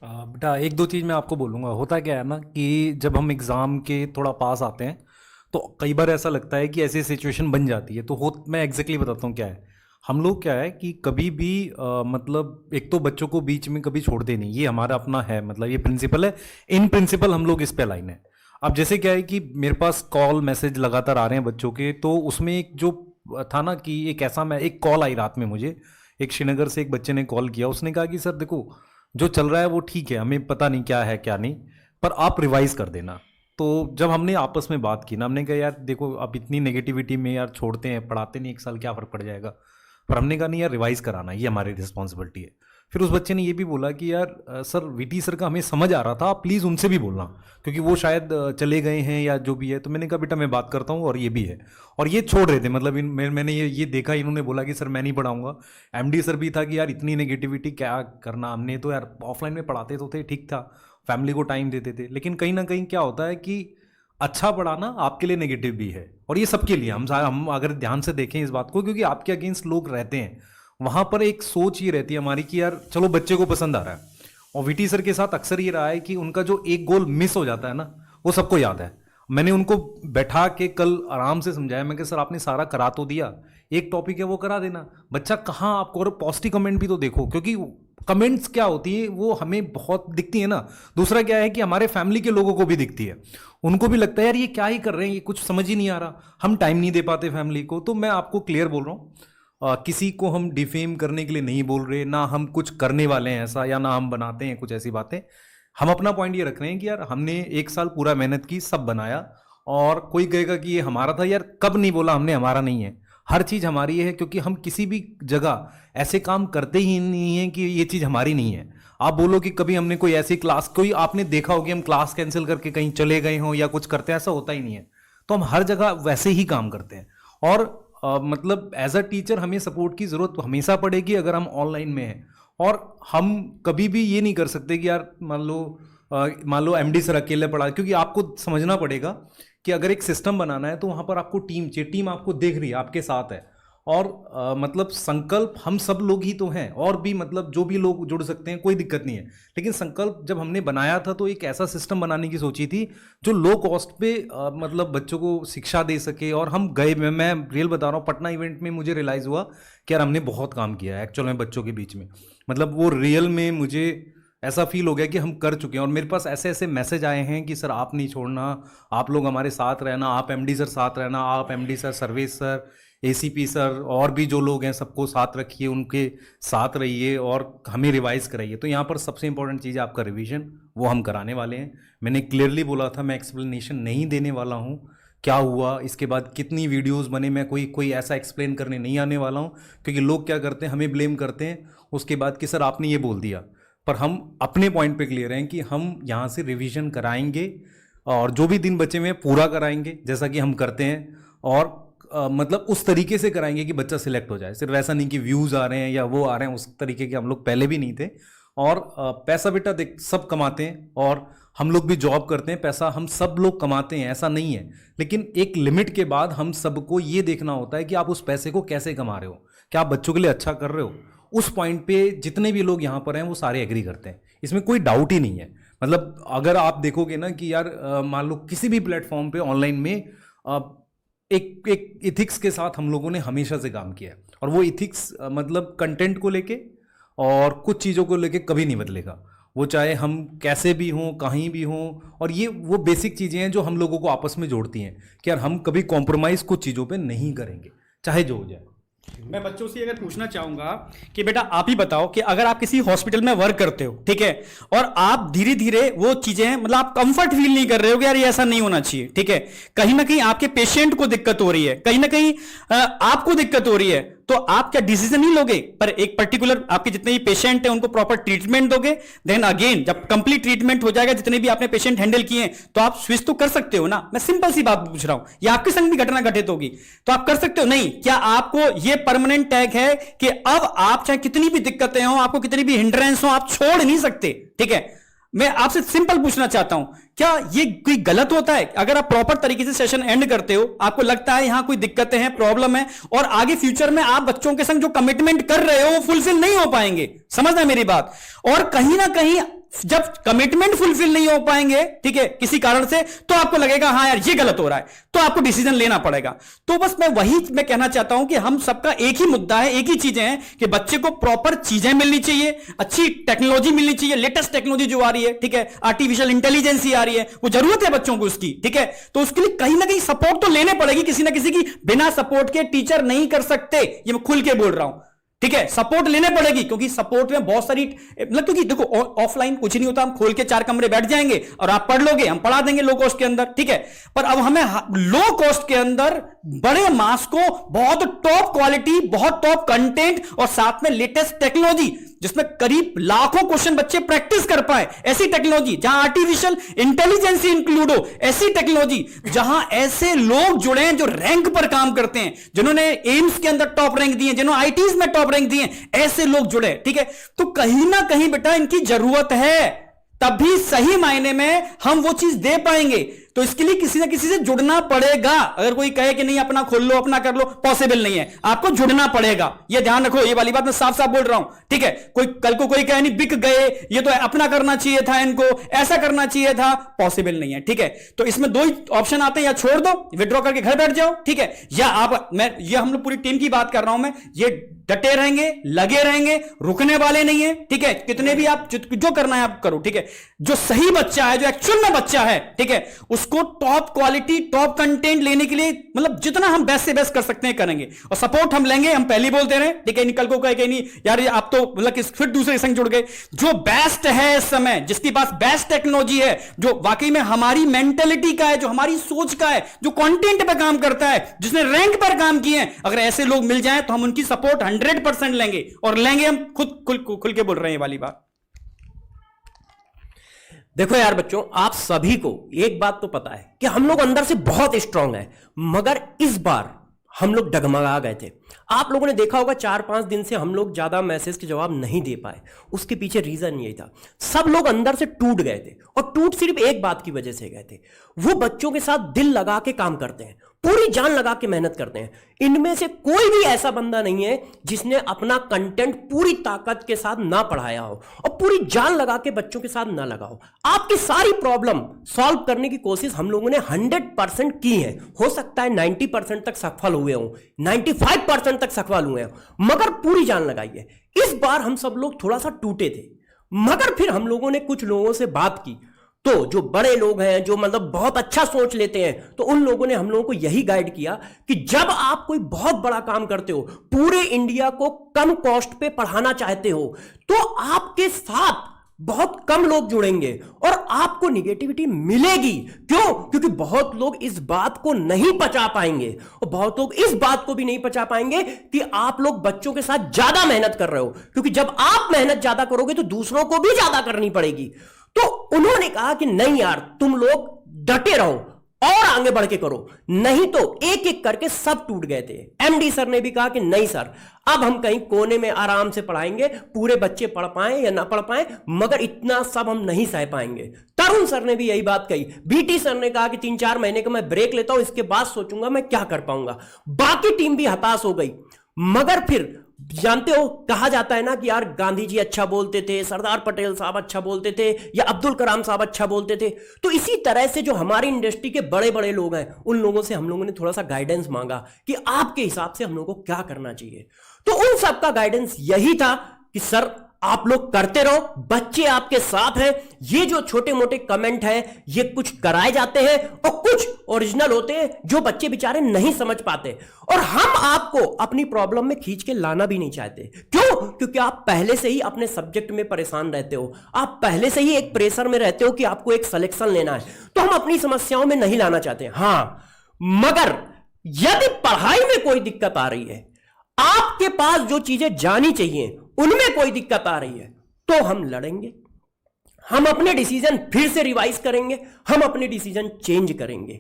बेटा एक दो चीज़ मैं आपको बोलूँगा। होता क्या है ना कि जब हम एग्ज़ाम के थोड़ा पास आते हैं तो कई बार ऐसा लगता है कि ऐसी सिचुएशन बन जाती है। तो हो मैं एग्जैक्टली बताता हूँ क्या है। हम लोग क्या है कि कभी भी मतलब एक तो बच्चों को बीच में कभी छोड़ते नहीं, ये हमारा अपना है, मतलब ये प्रिंसिपल है। इन प्रिंसिपल हम लोग इस पे अलाइन है। अब जैसे क्या है कि मेरे पास कॉल मैसेज लगातार आ रहे हैं बच्चों के, तो उसमें एक जो था ना कि एक ऐसा, मैं एक कॉल आई रात में मुझे, एक श्रीनगर से एक बच्चे ने कॉल किया। उसने कहा कि सर देखो, जो चल रहा है वो ठीक है, हमें पता नहीं क्या है क्या नहीं, पर आप रिवाइज कर देना। तो जब हमने आपस में बात की ना, हमने कहा यार देखो, अब इतनी नेगेटिविटी में यार छोड़ते हैं, पढ़ाते नहीं, एक साल क्या फ़र्क पड़ जाएगा। पर हमने कहा नहीं यार, रिवाइज कराना ये हमारी रिस्पॉन्सिबिलिटी है। फिर उस बच्चे ने ये भी बोला कि यार सर वीटी सर का हमें समझ आ रहा था, आप प्लीज़ उनसे भी बोलना, क्योंकि वो शायद चले गए हैं या जो भी है। तो मैंने कहा बेटा मैं बात करता हूँ, और ये भी है। और ये छोड़ रहे थे, मतलब मैंने ये देखा, इन्होंने बोला कि सर मैं नहीं पढ़ाऊंगा। एमडी सर भी था कि यार इतनी नेगेटिविटी क्या करना, हमने तो यार ऑफलाइन में पढ़ाते तो थे, ठीक था, फैमिली को टाइम देते थे। लेकिन कहीं ना कहीं क्या होता है कि अच्छा पढ़ाना आपके लिए नेगेटिव भी है, और ये सबके लिए। हम अगर ध्यान से देखें इस बात को, क्योंकि आपके अगेंस्ट लोग रहते हैं, वहां पर एक सोच ये रहती है हमारी कि यार चलो बच्चे को पसंद आ रहा है। और वीटी सर के साथ अक्सर ये रहा है कि उनका जो एक गोल मिस हो जाता है ना, वो सबको याद है। मैंने उनको बैठा के कल आराम से समझाया, मैं कि सर आपने सारा करा तो दिया, एक टॉपिक है वो करा देना। बच्चा कहाँ आपको, और पॉजिटिव कमेंट भी तो देखो, क्योंकि कमेंट्स क्या होती है वो हमें बहुत दिखती है ना। दूसरा क्या है कि हमारे फैमिली के लोगों को भी दिखती है, उनको भी लगता है यार ये क्या ही कर रहे हैं, ये कुछ समझ ही नहीं आ रहा, हम टाइम नहीं दे पाते फैमिली को। तो मैं आपको क्लियर बोल रहा हूँ, किसी को हम डिफेम करने के लिए नहीं बोल रहे, ना हम कुछ करने वाले हैं ऐसा, या ना हम बनाते हैं कुछ ऐसी बातें। हम अपना पॉइंट ये रख रहे हैं कि यार हमने एक साल पूरा मेहनत की, सब बनाया। और कोई कहेगा कि ये हमारा था, यार कब नहीं बोला हमने हमारा नहीं है, हर चीज़ हमारी है। क्योंकि हम किसी भी जगह ऐसे काम करते ही नहीं है कि ये चीज़ हमारी नहीं है। आप बोलो कि कभी हमने कोई ऐसी क्लास, कोई आपने देखा हो कि हम क्लास कैंसिल करके कहीं चले गए हों या कुछ करते हैं, ऐसा होता ही नहीं है। तो हम हर जगह वैसे ही काम करते हैं। और मतलब एज अ टीचर हमें सपोर्ट की ज़रूरत हमेशा पड़ेगी अगर हम ऑनलाइन में हैं। और हम कभी भी ये नहीं कर सकते कि यार मान लो एमडी सर अकेले पढ़ा, क्योंकि आपको समझना पड़ेगा कि अगर एक सिस्टम बनाना है तो वहाँ पर आपको टीम चाहिए, टीम आपको देख रही है, आपके साथ है। और मतलब संकल्प हम सब लोग ही तो हैं, और भी मतलब जो भी लोग जुड़ सकते हैं, कोई दिक्कत नहीं है। लेकिन संकल्प जब हमने बनाया था तो एक ऐसा सिस्टम बनाने की सोची थी जो लो कॉस्ट पे मतलब बच्चों को शिक्षा दे सके। और हम गए, मैं रियल बता रहा हूँ, पटना इवेंट में मुझे रियलाइज़ हुआ कि यार हमने बहुत काम किया है एक्चुअल में बच्चों के बीच में। मतलब वो रियल में मुझे ऐसा फील हो गया कि हम कर चुके हैं। और मेरे पास ऐसे ऐसे मैसेज आए हैं कि सर आप नहीं छोड़ना, आप लोग हमारे साथ रहना, आप एमडी सर साथ रहना, आप MD sir, Sarvesh sir, ACP sir, और भी जो लोग हैं सबको साथ रखिए, उनके साथ रहिए और हमें रिवाइज कराइए। तो यहाँ पर सबसे इंपॉर्टेंट चीज़ है आपका रिवीजन, वो हम कराने वाले हैं। मैंने क्लियरली बोला था मैं एक्सप्लेनेशन नहीं देने वाला हूँ क्या हुआ इसके बाद, कितनी वीडियोस बने, मैं कोई कोई ऐसा एक्सप्लेन करने नहीं आने वाला हूँ। क्योंकि लोग क्या करते हैं, हमें ब्लेम करते हैं उसके बाद कि सर आपने ये बोल दिया। पर हम अपने पॉइंट पे क्लियर हैं कि हम यहाँ से रिवीजन कराएंगे, और जो भी दिन बचे हुए हैं पूरा कराएंगे जैसा कि हम करते हैं। और मतलब उस तरीके से कराएंगे कि बच्चा सिलेक्ट हो जाए, सिर्फ ऐसा नहीं कि व्यूज़ आ रहे हैं या वो आ रहे हैं, उस तरीके के हम लोग पहले भी नहीं थे। और पैसा बेटा देख सब कमाते हैं, और हम लोग भी जॉब करते हैं, पैसा हम सब लोग कमाते हैं, ऐसा नहीं है। लेकिन एक लिमिट के बाद हम सबको ये देखना होता है कि आप उस पैसे को कैसे कमा रहे हो, क्या आप बच्चों के लिए अच्छा कर रहे हो। उस पॉइंट पे जितने भी लोग यहाँ पर हैं वो सारे एग्री करते हैं, इसमें कोई डाउट ही नहीं है। मतलब अगर आप देखोगे ना कि यार मान लो किसी भी प्लेटफॉर्म पे ऑनलाइन में अ, एक एक इथिक्स के साथ हम लोगों ने हमेशा से काम किया है। और वो इथिक्स मतलब कंटेंट को लेके और कुछ चीज़ों को लेके कभी नहीं बदलेगा, वो चाहे हम कैसे भी हों, कहीं भी हों। और ये वो बेसिक चीज़ें हैं जो हम लोगों को आपस में जोड़ती हैं कि यार हम कभी कॉम्प्रोमाइज़ कुछ चीज़ों पे नहीं करेंगे, चाहे जो हो जाए। मैं बच्चों से अगर पूछना चाहूंगा कि बेटा आप ही बताओ कि अगर आप किसी हॉस्पिटल में वर्क करते हो, ठीक है, और आप धीरे धीरे वो चीजें मतलब आप कंफर्ट फील नहीं कर रहे हो कि यार ये ऐसा नहीं होना चाहिए, ठीक है, कहीं ना कहीं आपके पेशेंट को दिक्कत हो रही है, कहीं ना कहीं आपको दिक्कत हो रही है, तो आप क्या डिसीजन नहीं लोगे, पर एक पर्टिकुलर आपके जितने भी पेशेंट हैं उनको प्रॉपर ट्रीटमेंट दोगे। देन अगेन जब कंप्लीट ट्रीटमेंट हो जाएगा, जितने भी आपने पेशेंट हैंडल किए हैं, तो आप स्विच तो कर सकते हो ना। मैं सिंपल सी बात पूछ रहा हूं, या आपके संग भी घटना घटित होगी तो आप कर सकते हो नहीं, क्या आपको ये परमानेंट टैग है कि अब आप चाहे कितनी भी दिक्कतें हो, आपको कितनी भी हिंड्रेंस हो, आप छोड़ नहीं सकते, ठीक है। मैं आपसे सिंपल पूछना चाहता हूं, क्या ये कोई गलत होता है अगर आप प्रॉपर तरीके से सेशन एंड करते हो, आपको लगता है यहां कोई दिक्कतें हैं, प्रॉब्लम है, और आगे फ्यूचर में आप बच्चों के संग जो कमिटमेंट कर रहे हो वो फुलफिल नहीं हो पाएंगे, समझना मेरी बात। और कहीं ना कहीं जब कमिटमेंट फुलफिल नहीं हो पाएंगे, ठीक है, किसी कारण से, तो आपको लगेगा हाँ यार ये गलत हो रहा है, तो आपको डिसीजन लेना पड़ेगा। तो बस मैं कहना चाहता हूं कि हम सबका एक ही मुद्दा है, एक ही चीजें हैं कि बच्चे को प्रॉपर चीजें मिलनी चाहिए, अच्छी टेक्नोलॉजी मिलनी चाहिए, लेटेस्ट टेक्नोलॉजी जो आ रही है, ठीक है, आर्टिफिशियल इंटेलिजेंस ही आ रही है, वो जरूरत है बच्चों को उसकी, ठीक है। तो उसके लिए कहीं ना कहीं सपोर्ट तो लेने पड़ेगी, किसी ना किसी की, बिना सपोर्ट के टीचर नहीं कर सकते, ये मैं खुल के बोल रहा हूं, ठीक है। सपोर्ट लेने पड़ेगी, क्योंकि सपोर्ट में बहुत सारी, मतलब क्योंकि देखो ऑफलाइन कुछ नहीं होता, हम खोल के 4 कमरे बैठ जाएंगे और आप पढ़ लोगे, हम पढ़ा देंगे लो कॉस्ट के अंदर, ठीक है। पर अब हमें लो कॉस्ट के अंदर बड़े मास को बहुत टॉप क्वालिटी, बहुत टॉप कंटेंट और साथ में लेटेस्ट टेक्नोलॉजी, जिसमें करीब लाखों क्वेश्चन बच्चे प्रैक्टिस कर पाए, ऐसी टेक्नोलॉजी जहां आर्टिफिशियल इंटेलिजेंस इंक्लूड हो, ऐसी टेक्नोलॉजी जहां ऐसे लोग जुड़े हैं जो रैंक पर काम करते हैं, जिन्होंने एम्स के अंदर टॉप रैंक दिए, जिन्होंने आईटीज में टॉप रैंक दिए, ऐसे लोग जुड़े, ठीक है। तो कहीं ना कहीं बेटा इनकी जरूरत है, तभी सही मायने में हम वो चीज दे पाएंगे। तो इसके लिए किसी ना किसी से जुड़ना पड़ेगा। अगर कोई कहे कि नहीं अपना खोल लो, अपना कर लो, पॉसिबल नहीं है, आपको जुड़ना पड़ेगा, ये ध्यान रखो, ये वाली बात मैं साफ साफ बोल रहा हूं, ठीक है। कोई कल को कोई कहे नहीं बिक गए, ये तो अपना करना चाहिए था, इनको ऐसा करना चाहिए था, पॉसिबल नहीं है, ठीक है। तो इसमें 2 ही ऑप्शन आते हैं, या छोड़ दो, विड्रॉ करके घर बैठ जाओ, ठीक है, या आप, मैं ये हम लोग पूरी टीम की बात कर रहा हूं, मैं ये डटे रहेंगे, लगे रहेंगे, रुकने वाले नहीं है, ठीक है। कितने भी आप जो करना है आप करो, ठीक है। जो सही बच्चा है, जो एक्चुअल में बच्चा है, ठीक है, उसको टॉप क्वालिटी, टॉप कंटेंट लेने के लिए मतलब जितना हम बेस्ट से बेस्ट कर सकते हैं करेंगे, और सपोर्ट हम लेंगे, हम पहले बोलते रहे, ठीक है। निकल को कहे नहीं यार ये आप तो मतलब फिर दूसरे संग जुड़ गए। जो बेस्ट है इस समय, जिसके पास बेस्ट टेक्नोलॉजी है, जो वाकई में हमारी मेंटेलिटी का है, जो हमारी सोच का है, जो कंटेंट पे काम करता है, जिसने रैंक पर काम किए हैं, अगर ऐसे लोग मिल जाएं तो हम उनकी सपोर्ट 100% लेंगे, और लेंगे हम खुद खुल के बोल रहे हैं वाली बात। देखो यार बच्चों, आप सभी को एक बात तो पता है कि हम लोग अंदर से बहुत स्ट्रांग हैं, मगर इस बार हम लोग डगमगा गए थे। आप लोगों ने देखा होगा 4-5 दिन से हम लोग ज्यादा मैसेज के जवाब नहीं दे पाए, उसके पीछे रीजन यही था, सब लोग अंदर से टूट गए थे, और टूट सिर्फ एक बात की वजह से गए थे, वो बच्चों के साथ दिल लगा के काम करते हैं, पूरी जान लगा के मेहनत करते हैं। इनमें से कोई भी ऐसा बंदा नहीं है जिसने अपना कंटेंट पूरी ताकत के साथ ना पढ़ाया हो और पूरी जान लगा के बच्चों के साथ ना लगा हो। आपकी सारी प्रॉब्लम सॉल्व करने की कोशिश हम लोगों ने 100% की है। हो सकता है 90% तक सफल हुए हों, 95% तक सफल हुए हों, मगर पूरी जान लगाई है। इस बार हम सब लोग थोड़ा सा टूटे थे, मगर फिर हम लोगों ने कुछ लोगों से बात की, तो जो बड़े लोग हैं, जो मतलब बहुत अच्छा सोच लेते हैं, तो उन लोगों ने हम लोगों को यही गाइड किया कि जब आप कोई बहुत बड़ा काम करते हो, पूरे इंडिया को कम कॉस्ट पे पढ़ाना चाहते हो, तो आपके साथ बहुत कम लोग जुड़ेंगे और आपको निगेटिविटी मिलेगी। क्यों? क्योंकि बहुत लोग इस बात को नहीं पचा पाएंगे, और बहुत लोग इस बात को भी नहीं पचा पाएंगे कि आप लोग बच्चों के साथ ज्यादा मेहनत कर रहे हो, क्योंकि जब आप मेहनत ज्यादा करोगे तो दूसरों को भी ज्यादा करनी पड़ेगी। तो उन्होंने कहा कि नहीं यार, तुम लोग डटे रहो और आगे बढ़ के करो, नहीं तो एक एक करके सब टूट गए थे। एमडी सर ने भी कहा कि नहीं सर, अब हम कहीं कोने में आराम से पढ़ाएंगे, पूरे बच्चे पढ़ पाए या ना पढ़ पाए, मगर इतना सब हम नहीं सह पाएंगे। तरुण सर ने भी यही बात कही। बीटी सर ने कहा कि 3-4 महीने का मैं ब्रेक लेता हूं, इसके बाद सोचूंगा मैं क्या कर पाऊंगा। बाकी टीम भी हताश हो गई, मगर फिर जानते हो, कहा जाता है ना कि यार गांधी जी अच्छा बोलते थे, सरदार पटेल साहब अच्छा बोलते थे, या अब्दुल कलाम साहब अच्छा बोलते थे। तो इसी तरह से जो हमारी इंडस्ट्री के बड़े बड़े लोग हैं, उन लोगों से हम लोगों ने थोड़ा सा गाइडेंस मांगा कि आपके हिसाब से हम लोगों को क्या करना चाहिए। तो उन सबका गाइडेंस यही था कि सर आप लोग करते रहो, बच्चे आपके साथ हैं। ये जो छोटे मोटे कमेंट हैं, ये कुछ कराए जाते हैं और कुछ ओरिजिनल होते हैं जो बच्चे बेचारे नहीं समझ पाते, और हम आपको अपनी प्रॉब्लम में खींच के लाना भी नहीं चाहते। क्यों? क्योंकि आप पहले से ही अपने सब्जेक्ट में परेशान रहते हो, आप पहले से ही एक प्रेशर में रहते हो कि आपको एक सिलेक्शन लेना है, तो हम अपनी समस्याओं में नहीं लाना चाहते। हाँ, मगर यदि पढ़ाई में कोई दिक्कत आ रही है, आपके पास जो चीजें जानी चाहिए उनमें कोई दिक्कत आ रही है, तो हम लड़ेंगे, हम अपने डिसीजन फिर से रिवाइज करेंगे, हम अपने डिसीजन चेंज करेंगे।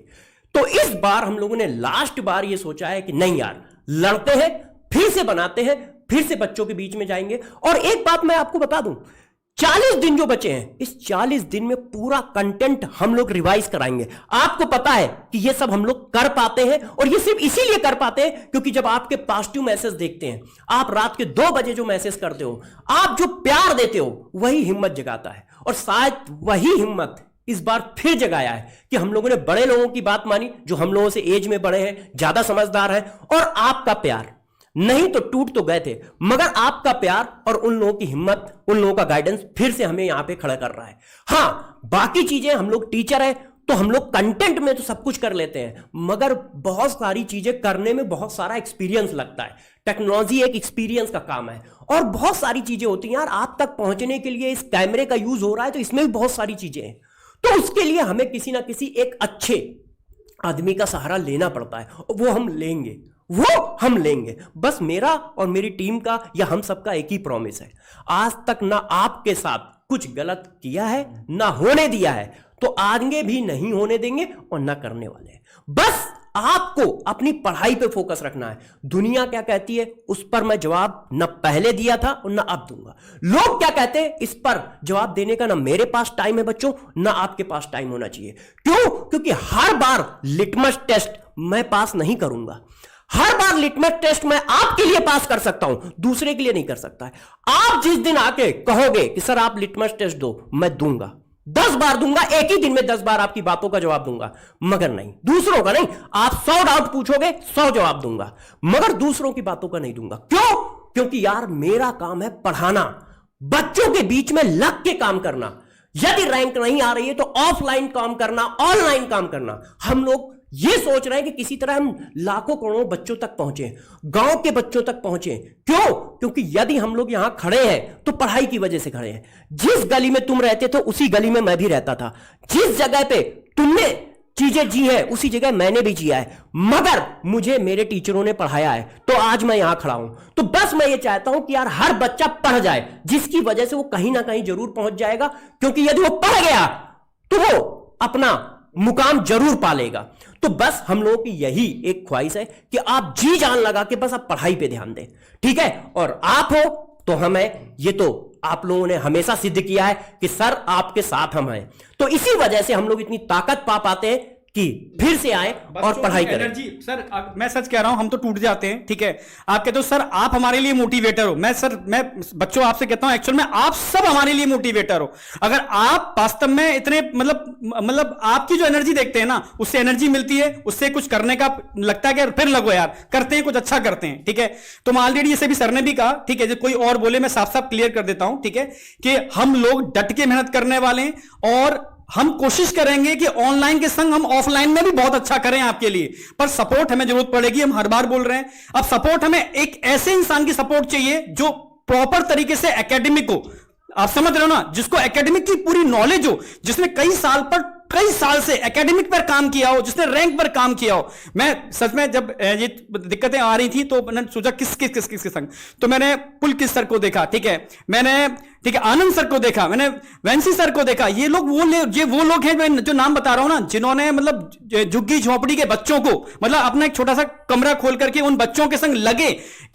तो इस बार हम लोगों ने लास्ट बार ये सोचा है कि नहीं यार, लड़ते हैं, फिर से बनाते हैं, फिर से बच्चों के बीच में जाएंगे। और एक बात मैं आपको बता दूं, 40 दिन जो बचे हैं, इस 40 दिन में पूरा कंटेंट हम लोग रिवाइज कराएंगे। आपको पता है कि ये सब हम लोग कर पाते हैं, और ये सिर्फ इसीलिए कर पाते हैं क्योंकि जब आपके पॉजिटिव मैसेज देखते हैं, आप रात के 2 बजे जो मैसेज करते हो, आप जो प्यार देते हो, वही हिम्मत जगाता है। और शायद वही हिम्मत इस बार फिर जगाया है कि हम लोगों ने बड़े लोगों की बात मानी, जो हम लोगों से एज में बड़े हैं, ज्यादा समझदार हैं, और आपका प्यार। नहीं तो टूट तो गए थे, मगर आपका प्यार और उन लोगों की हिम्मत, उन लोगों का गाइडेंस फिर से हमें यहां पे खड़ा कर रहा है। हां, बाकी चीजें हम लोग टीचर है तो हम लोग कंटेंट में तो सब कुछ कर लेते हैं, मगर बहुत सारी चीजें करने में बहुत सारा एक्सपीरियंस लगता है। टेक्नोलॉजी एक एक्सपीरियंस का काम है और बहुत सारी चीजें होती हैं यार। आप तक पहुंचने के लिए इस कैमरे का यूज हो रहा है तो इसमें भी बहुत सारी चीजें हैं, तो उसके लिए हमें किसी ना किसी एक अच्छे आदमी का सहारा लेना पड़ता है, वो हम लेंगे। बस मेरा और मेरी टीम का या हम सबका एक ही प्रॉमिस है, आज तक ना आपके साथ कुछ गलत किया है, ना होने दिया है, तो आगे भी नहीं होने देंगे और ना करने वाले हैं। बस आपको अपनी पढ़ाई पे फोकस रखना है। दुनिया क्या कहती है उस पर मैं जवाब न पहले दिया था और न अब दूंगा। लोग क्या कहते हैं इस पर जवाब देने का ना मेरे पास टाइम है बच्चों, ना आपके पास टाइम होना चाहिए। क्यों? क्योंकि हर बार लिटमस टेस्ट मैं पास नहीं करूंगा। हर बार लिटमस टेस्ट मैं आपके लिए पास कर सकता हूं, दूसरे के लिए नहीं कर सकता है। आप जिस दिन आके कहोगे कि सर आप लिटमस टेस्ट दो, मैं दूंगा, 10 बार दूंगा, एक ही दिन में 10 बार आपकी बातों का जवाब दूंगा, मगर नहीं दूसरों का नहीं। आप 100 डाउट पूछोगे, 100 जवाब दूंगा, मगर दूसरों की बातों का नहीं दूंगा। क्यों? क्योंकि यार मेरा काम है पढ़ाना, बच्चों के बीच में लग के काम करना। यदि रैंक नहीं आ रही है तो ऑफलाइन काम करना, ऑनलाइन काम करना। हम लोग ये सोच रहे हैं कि किसी तरह हम लाखों करोड़ों बच्चों तक पहुंचे, गांव के बच्चों तक पहुंचे। क्यों? क्योंकि यदि हम लोग यहां खड़े हैं तो पढ़ाई की वजह से खड़े हैं। जिस गली में तुम रहते थे उसी गली में मैं भी रहता था, जिस जगह पे तुमने चीजें जी है उसी जगह मैंने भी जिया है, मगर मुझे मेरे टीचरों ने पढ़ाया है तो आज मैं यहां खड़ा हूं। तो बस मैं ये चाहता हूं कि यार हर बच्चा पढ़ जाए, जिसकी वजह से वो कहीं ना कहीं जरूर पहुंच जाएगा, क्योंकि यदि वो पढ़ गया तो वो अपना मुकाम जरूर पालेगा। तो बस हम लोगों की यही एक ख्वाहिश है कि आप जी जान लगा के बस आप पढ़ाई पे ध्यान दें, ठीक है? और आप हो तो हम हैं, ये तो आप लोगों ने हमेशा सिद्ध किया है कि सर आपके साथ हम हैं। तो इसी वजह से हम लोग इतनी ताकत पा पाते हैं कि फिर से आए और पढ़ाई करें। एनर्जी सर, मैं सच कह रहा हूं, हम तो टूट जाते हैं, ठीक है? आप कहते हो सर आप हमारे लिए मोटिवेटर हो। मैं बच्चों आपसे कहता हूं एक्चुअल में आप सब हमारे लिए मोटिवेटर हो। अगर आप वास्तव में इतने मतलब आपकी जो एनर्जी देखते हैं ना, उससे एनर्जी मिलती है, उससे कुछ करने का लगता है कि फिर लगो यार, करते हैं, कुछ अच्छा करते हैं, ठीक है? तो ऑलरेडी इसे भी सर ने भी कहा, ठीक है? जब कोई और बोले मैं साफ साफ क्लियर कर देता हूं, ठीक है? कि हम लोग डट के मेहनत करने वाले हैं और हम कोशिश करेंगे कि ऑनलाइन के संग हम ऑफलाइन में भी बहुत अच्छा करें आपके लिए। पर सपोर्ट हमें जरूरत पड़ेगी, हम हर बार बोल रहे हैं। अब सपोर्ट हमें एक ऐसे इंसान की सपोर्ट चाहिए जो प्रॉपर तरीके से एकेडमिक हो, आप समझ रहे हो ना, जिसको एकेडमिक की पूरी नॉलेज हो, जिसने कई साल से एकेडमिक पर काम किया हो, जिसने रैंक पर काम किया हो। मैं सच में जब ये दिक्कतें आ रही थी तो मैंने सोचा किस के संग, तो मैंने पुलकित सर को देखा, ठीक है? मैंने ठीक है आनंद सर को देखा, मैंने वैंसी सर को देखा। ये लोग वो लोग हैं मैं जो नाम बता रहा हूं ना, जिन्होंने मतलब झुग्गी झोपड़ी के बच्चों को मतलब अपना एक छोटा सा कमरा खोल करके उन बच्चों के संग लगे,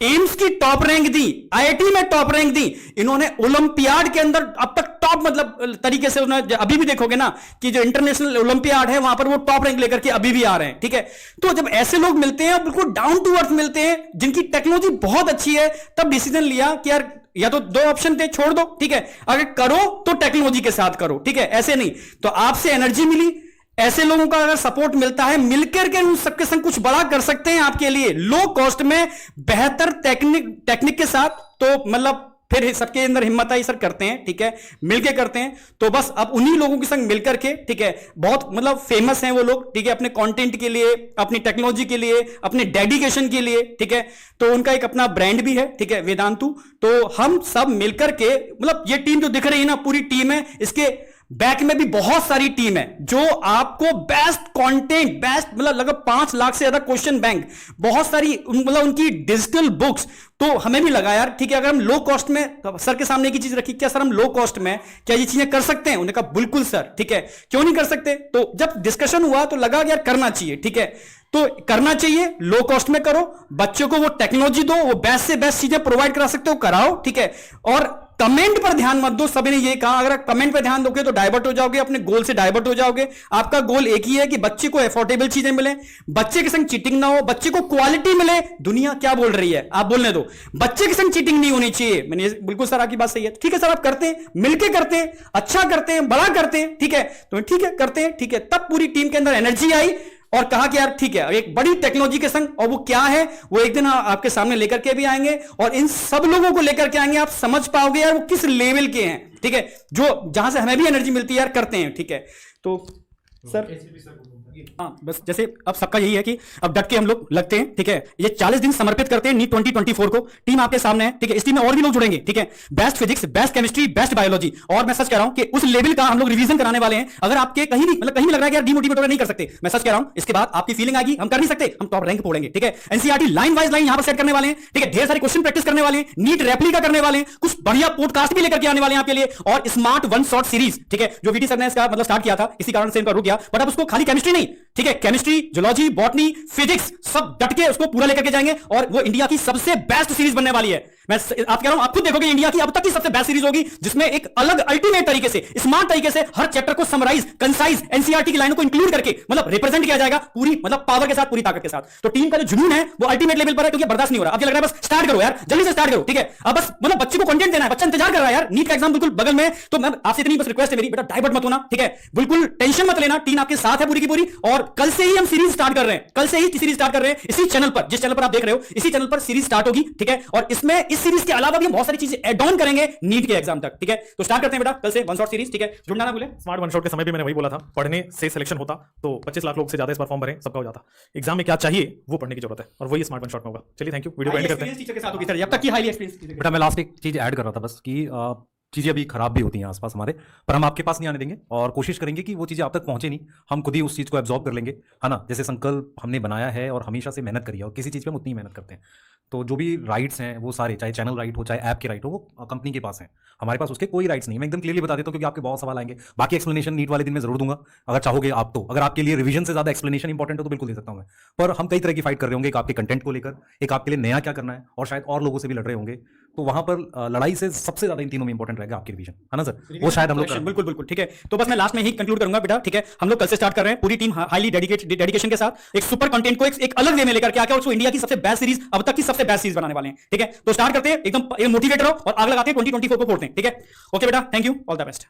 एम्स की टॉप रैंक दी, आईआईटी में टॉप रैंक दी, इन्होंने ओलंपियाड के अंदर अब तक टॉप मतलब तरीके से उन्होंने, अभी भी देखोगे ना कि जो इंटरनेशनल ओलंपियाड है वहां पर वो टॉप रैंक लेकर के अभी भी आ रहे हैं, ठीक है? तो जब ऐसे लोग मिलते हैं बिल्कुल डाउन टू अर्थ मिलते हैं, जिनकी टेक्नोलॉजी बहुत अच्छी है, तब डिसीजन लिया कि यार या तो 2 ऑप्शन थे, छोड़ दो, ठीक है? अगर करो तो टेक्नोलॉजी के साथ करो, ठीक है? ऐसे नहीं। तो आपसे एनर्जी मिली, ऐसे लोगों का अगर सपोर्ट मिलता है, मिलकर के उन सबके संग कुछ बड़ा कर सकते हैं आपके लिए लो कॉस्ट में, बेहतर टेक्निक के साथ। तो मतलब फिर सबके अंदर हिम्मत आई, सर करते हैं, ठीक है? मिलके करते हैं। तो बस अब उन्हीं लोगों के संग मिलकर के, ठीक है, बहुत मतलब फेमस हैं वो लोग, ठीक है? अपने कंटेंट के लिए, अपनी टेक्नोलॉजी के लिए, अपने डेडिकेशन के लिए, ठीक है? तो उनका एक अपना ब्रांड भी है, ठीक है, वेदांतु। तो हम सब मिलकर के मतलब ये टीम जो दिख रही है ना, पूरी टीम है, इसके बैक में भी बहुत सारी टीम है जो आपको बेस्ट कंटेंट, बेस्ट मतलब लगभग 5 लाख से ज्यादा क्वेश्चन बैंक, बहुत सारी मतलब उनकी डिजिटल बुक्स। तो हमें भी लगा यार ठीक है, अगर हम लो कॉस्ट में, सर के सामने की चीज रखी, क्या सर हम लो कॉस्ट में क्या ये चीजें कर सकते हैं? उन्होंने कहा बिल्कुल सर, ठीक है, क्यों नहीं कर सकते? तो जब डिस्कशन हुआ तो लगा यार करना चाहिए, ठीक है? तो करना चाहिए, लो कॉस्ट में करो, बच्चों को वो टेक्नोलॉजी दो, वो बेस्ट से बेस्ट चीजें प्रोवाइड करा सकते हो कराओ, ठीक है? और कमेंट पर ध्यान मत दो। सभी ने ये कहा अगर आप कमेंट पर ध्यान दोगे तो डाइवर्ट हो जाओगे, अपने गोल से डाइवर्ट हो जाओगे। आपका गोल एक ही है कि बच्चे को अफोर्डेबल चीजें मिले, बच्चे के संग चीटिंग ना हो, बच्चे को क्वालिटी मिले। दुनिया क्या बोल रही है आप बोलने दो, बच्चे के संग चीटिंग नहीं होनी चाहिए। मैंने बिल्कुल सर आपकी बात सही है, ठीक है सर आप करते हैं, मिलके करते हैं, अच्छा करते हैं, बड़ा करते हैं, ठीक है तो ठीक है करते हैं, ठीक है। तब पूरी टीम के अंदर एनर्जी आई और कहा कि यार ठीक है एक बड़ी टेक्नोलॉजी के संग, और वो क्या है वो एक दिन आपके सामने लेकर के भी आएंगे और इन सब लोगों को लेकर के आएंगे। आप समझ पाओगे यार वो किस लेवल के हैं, ठीक है, जो जहां से हमें भी एनर्जी मिलती है यार करते हैं, ठीक है। तो सर हाँ बस जैसे अब सबका यही है कि अब डट के हम लोग लगते हैं, ठीक है। ये 40 दिन समर्पित करते हैं नीट 2024 को। टीम आपके सामने है, ठीक है। इस टीम में और भी लोग जुड़ेंगे, ठीक है। Best physics, best chemistry, best biology, और मैं सच कह रहा हूं कि उस लेवल का हम लोग रिवीजन कराने वाले हैं। अगर आपके कहीं भी मतलब कहीं भी लग रहा है कि यार डीमोटिवेट नहीं कर सकते, मैं सच कह रहा हूं इसके बाद आपकी फीलिंग आएगी हम कर नहीं सकते, हम टॉप रैंक फोड़ेंगे, ठीक है। एनसीईआरटी लाइन वाइज लाइन यहां पर सेट करने वाले हैं, ठीक है। ढेर सारे क्वेश्चन प्रैक्टिस करने वाले हैं, नीट रेप्लिका करने वाले हैं, कुछ बढ़िया पॉडकास्ट भी लेकर के आने वाले हैं आपके लिए, और स्मार्ट वन शॉट सीरीज, ठीक है, जो वीटी सर ने इसका मतलब स्टार्ट किया था, इसी कारण से इनका रुक गया। बट अब उसको खाली केमिस्ट्री नहीं, ठीक है, केमिस्ट्री, जूलॉजी, बॉटनी, फिजिक्स सब डट के उसको पूरा लेकर के जाएंगे और वो इंडिया की सबसे बेस्ट सीरीज बनने वाली है। मैं आप कह रहा हूं आप खुद देखोगे इंडिया की अब तक की सबसे बेस्ट सीरीज होगी, जिसमें एक अलग अल्टीमेट तरीके से स्मार्ट तरीके से हर चैप्टर को समराइज, कंसाइज, एनसीईआरटी की लाइनों को इंक्लूड करके मतलब रिप्रेजेंट किया जाएगा पूरी मतलब पावर के साथ, पूरी ताकत के साथ। तो टीम का जो जुनून है वो अल्टीमेट लेवल पर है, क्योंकि बर्दाश्त नहीं हो रहा। अब ये लग रहा है बस स्टार्ट करो यार, जल्दी से स्टार्ट करो, ठीक है। अब बस मतलब बच्चे को कंटेंट देना है, बच्चा इंतजार कर रहा है यार, नीट का एग्जाम बिल्कुल बगल में। तो मैं आपसे इतनी बस रिक्वेस्ट है मेरी, बेटा डाइवर्ट मत होना, ठीक है, बिल्कुल टेंशन मत लेना, टीम आपके साथ है पूरी की पूरी। और कल से ही हम सीरीज स्टार्ट कर रहे हैं, कल से ही सीरीज स्टार्ट कर रहे हैं इसी चैनल पर, जिस चैनल पर आप देख रहे हो इसी चैनल पर सीरीज स्टार्ट होगी, ठीक है। और इसमें इस सीरीज के अलावा भी बहुत सारी चीजें ऐड ऑन करेंगे नीट के एग्जाम तक, ठीक है। तो स्टार्ट करते हैं बेटा कल से वन शॉट सीरीज, ठीक है। जुड़ना ना भूले। स्मार्ट वन शॉट के समय भी मैंने वही बोला था, पढ़ने से सिलेक्शन होता तो 25 लाख लोग से ज्यादा इस पर फॉर्म भरें, सबका हो जाता। एग्जाम में क्या चाहिए वो पढ़ने की जरूरत है, और वही स्मार्ट वन शॉट में होगा। चलिए थैंक यू, वीडियो को एंड करते हैं। टीचर के साथ होगी सर, जब तक की हाईली एक्सपीरियंस। बेटा मैं लास्ट एक चीज ऐड कर रहा था बस कि चीज़ें अभी खराब भी होती हैं आसपास हमारे, पर हम आपके पास नहीं आने देंगे और कोशिश करेंगे कि वो चीज़ें आप तक पहुंचे नहीं, हम खुद ही उस चीज़ को एब्जॉर्ब कर लेंगे, है ना। जैसे संकल्प हमने बनाया है और हमेशा से मेहनत करी है, और किसी चीज़ पे हम उतनी मेहनत करते हैं। तो जो भी राइट्स हैं वो सारे, चाहे चैनल राइट हो चाहे ऐप के राइट हो, वो कंपनी के पास हैं, हमारे पास उसके कोई राइट्स नहीं। मैं एकदम क्लियरली बता देता हूँ क्योंकि आपके बहुत सवाल आएंगे। बाकी एक्सप्लेनेशन नीट वाले दिन में जरूर दूंगा अगर चाहोगे आप तो। अगर आपके लिए रिवीजन से ज़्यादा एक्सप्लेनेशन इंपॉर्टेंट हो तो बिल्कुल दे सकता हूँ मैं। पर हम कई तरह की फाइट कर रहे होंगे, एक आपके कंटेंट को लेकर, एक आपके लिए नया क्या करना है, और शायद और लोगों से भी लड़ रहे होंगे। तो वहां पर लड़ाई से सबसे ज्यादा इन तीनों में इंपॉर्टेंट रहेगा आपकी रिवीजन, है ना सर। वो शायद हम लोग बिल्कुल बिल्कुल ठीक है। तो बस मैं लास्ट में ही कंक्लूड करूंगा बेटा, ठीक है। हम लोग कल से स्टार्ट कर रहे हैं, पूरी टीम हाईली डेडिकेशन के साथ एक सुपर कंटेंट को एक अलग वे में लेकर के आके उसको इंडिया की सबसे बेस्ट सीरीज, अब तक की सबसे बेस्ट सीरीज बनाने वाले हैं, ठीक है। तो स्टार्ट करते हैं एकदम मोटिवेट रहो और आग लगाते हैं 2024 को फोड़ते हैं, ठीक है। ओके बेटा, thank you, all the best.